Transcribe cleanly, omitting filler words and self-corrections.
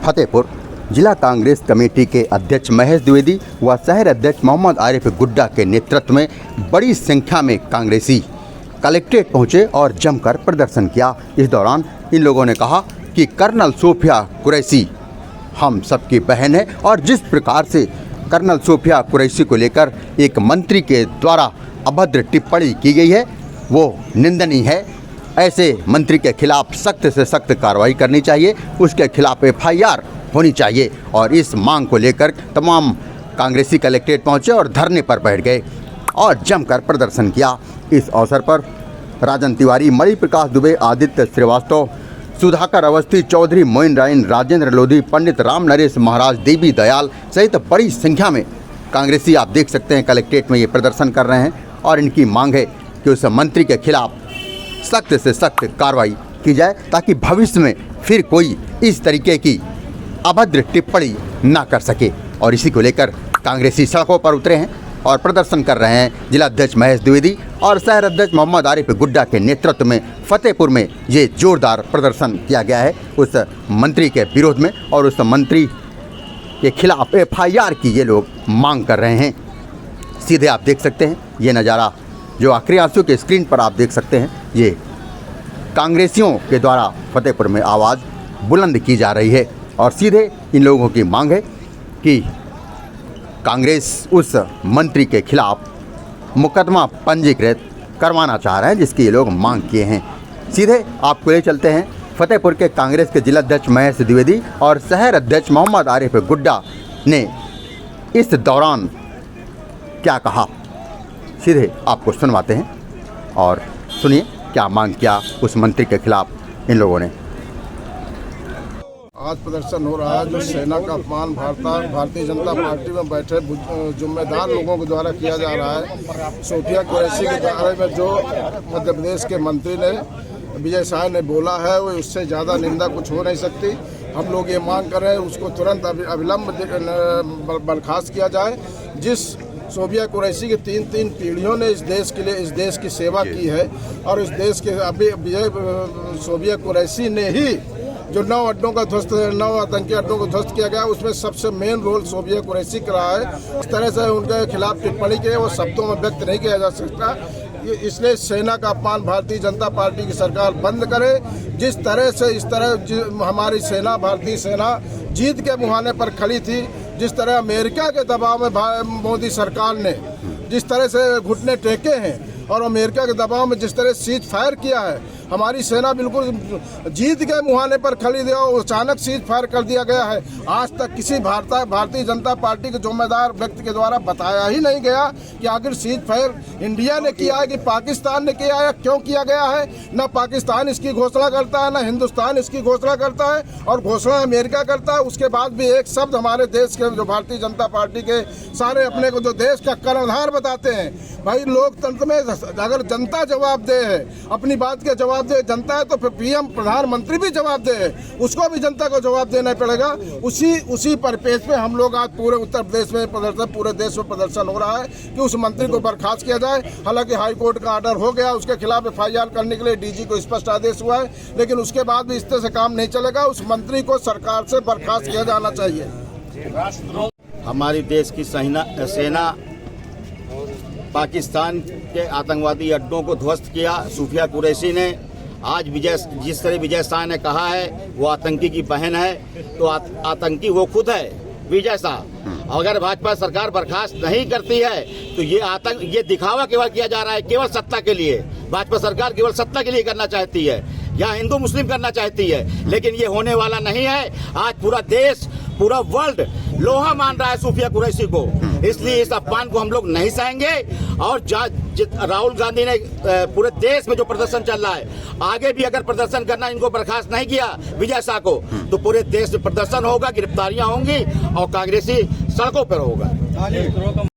फतेहपुर जिला कांग्रेस कमेटी के अध्यक्ष महेश द्विवेदी व शहर अध्यक्ष मोहम्मद आरिफ गुड्डा के नेतृत्व में बड़ी संख्या में कांग्रेसी कलेक्ट्रेट पहुंचे और जमकर प्रदर्शन किया। इस दौरान इन लोगों ने कहा कि कर्नल सोफिया कुरैशी हम सबकी बहन है और जिस प्रकार से कर्नल सोफिया कुरैशी को लेकर एक मंत्री के द्वारा अभद्र टिप्पणी की गई है वो निंदनीय है। ऐसे मंत्री के खिलाफ सख्त से सख्त कार्रवाई करनी चाहिए, उसके खिलाफ FIR होनी चाहिए। और इस मांग को लेकर तमाम कांग्रेसी कलेक्ट्रेट पहुंचे और धरने पर बैठ गए और जमकर प्रदर्शन किया। इस अवसर पर राजन तिवारी, मणि प्रकाश दुबे, आदित्य श्रीवास्तव, सुधाकर अवस्थी, चौधरी मोइन रायन, राजेंद्र लोधी, पंडित राम नरेश महाराज, देवी दयाल सहित बड़ी संख्या में कांग्रेसी आप देख सकते हैं कलेक्ट्रेट में ये प्रदर्शन कर रहे हैं और इनकी मांग है कि उस मंत्री के खिलाफ सख्त से सख्त कार्रवाई की जाए ताकि भविष्य में फिर कोई इस तरीके की अभद्र टिप्पणी ना कर सके। और इसी को लेकर कांग्रेसी सड़कों पर उतरे हैं और प्रदर्शन कर रहे हैं। जिला अध्यक्ष महेश द्विवेदी और शहर अध्यक्ष मोहम्मद आरिफ गुड्डा के नेतृत्व में फतेहपुर में ये जोरदार प्रदर्शन किया गया है उस मंत्री के विरोध में और उस मंत्री के खिलाफ FIR की ये लोग मांग कर रहे हैं। सीधे आप देख सकते हैं ये नज़ारा जो आखिरी आंसू के स्क्रीन पर आप देख सकते हैं, ये कांग्रेसियों के द्वारा फतेहपुर में आवाज़ बुलंद की जा रही है। और सीधे इन लोगों की मांग है कि कांग्रेस उस मंत्री के खिलाफ मुकदमा पंजीकृत करवाना चाह रहे हैं जिसकी ये लोग मांग किए हैं। सीधे आपको ले चलते हैं फतेहपुर के कांग्रेस के जिलाध्यक्ष महेश द्विवेदी और शहर अध्यक्ष मोहम्मद आरिफ गुड्डा ने इस दौरान क्या कहा, सीधे आपको सुनवाते हैं और सुनिए क्या मांग किया उस मंत्री के खिलाफ इन लोगों ने। आज प्रदर्शन हो रहा है जो सेना का अपमान भारतीय जनता पार्टी में बैठे जिम्मेदार लोगों के द्वारा किया जा रहा है। सोफिया कुरैशी के बारे में जो मध्य प्रदेश के मंत्री ने विजय शाह ने बोला है वो उससे ज़्यादा निंदा कुछ हो नहीं सकती। हम लोग ये मांग कर रहे हैं उसको तुरंत अविलंब बर्खास्त किया जाए। जिस सोफिया कुरैशी की तीन पीढ़ियों ने इस देश के लिए इस देश की सेवा की है और इस देश के अभी विजय सोफिया कुरैशी ने ही जो 9 अड्डों का ध्वस्त 9 आतंकी अड्डों को ध्वस्त किया गया उसमें सबसे मेन रोल सोफिया कुरैशी का रहा है। इस तरह से उनके खिलाफ टिप्पणी की वो शब्दों में व्यक्त नहीं किया जा सकता। इसलिए सेना का अपमान भारतीय जनता पार्टी की सरकार बंद करे। जिस तरह से इस तरह हमारी सेना भारतीय सेना जीत के मुहाने पर खड़ी थी, जिस तरह अमेरिका के दबाव में मोदी सरकार ने जिस तरह से घुटने टेके हैं और अमेरिका के दबाव में जिस तरह सीज फायर किया है, हमारी सेना बिल्कुल जीत के मुहाने पर खड़ी थी और अचानक सीज फायर कर दिया गया है। आज तक किसी भारतीय जनता पार्टी के जिम्मेदार व्यक्ति के द्वारा बताया ही नहीं गया कि आखिर सीज फायर इंडिया ने किया है कि पाकिस्तान ने किया है, क्यों किया गया है। न पाकिस्तान इसकी घोषणा करता है, न हिंदुस्तान इसकी घोषणा करता है और घोषणा अमेरिका करता है। उसके बाद भी एक शब्द हमारे देश के जो भारतीय जनता पार्टी के सारे अपने को जो देश का कर्णधार बताते हैं, भाई लोकतंत्र में अगर जनता जवाब दे है, अपनी बात के जवाब दे जनता है तो फिर PM प्रधानमंत्री भी जवाब दे है, उसको भी जनता को जवाब देना पड़ेगा। उसी परिपेक्ष में हम लोग आज पूरे उत्तर प्रदेश में पूरे देश में प्रदर्शन हो रहा है कि उस मंत्री को बर्खास्त किया जाए। हालांकि हाई कोर्ट का ऑर्डर हो गया, उसके खिलाफ FIR करने के लिए DG को स्पष्ट आदेश हुआ है, लेकिन उसके बाद भी इस तरह से काम नहीं चलेगा। उस मंत्री को सरकार से बर्खास्त किया जाना चाहिए। हमारी देश की सेना पाकिस्तान के आतंकवादी अड्डों को ध्वस्त किया। सोफिया कुरैशी ने आज जिस तरह विजय शाह ने कहा है वो आतंकी की बहन है, तो आतंकी वो खुद है विजय शाह। अगर भाजपा सरकार बर्खास्त नहीं करती है तो ये दिखावा केवल किया जा रहा है, केवल सत्ता के लिए। भाजपा सरकार केवल सत्ता के लिए करना चाहती है या हिंदू मुस्लिम करना चाहती है, लेकिन ये होने वाला नहीं है। आज पूरा देश पूरा वर्ल्ड लोहा मान रहा है सोफिया कुरैशी को, इसलिए इस अपमान को हम लोग नहीं सहेंगे। और राहुल गांधी ने पूरे देश में जो प्रदर्शन चल रहा है, आगे भी अगर प्रदर्शन करना इनको बर्खास्त नहीं किया विजय शाह को, तो पूरे देश में प्रदर्शन होगा, गिरफ्तारियां होंगी और कांग्रेसी सड़कों पर होगा।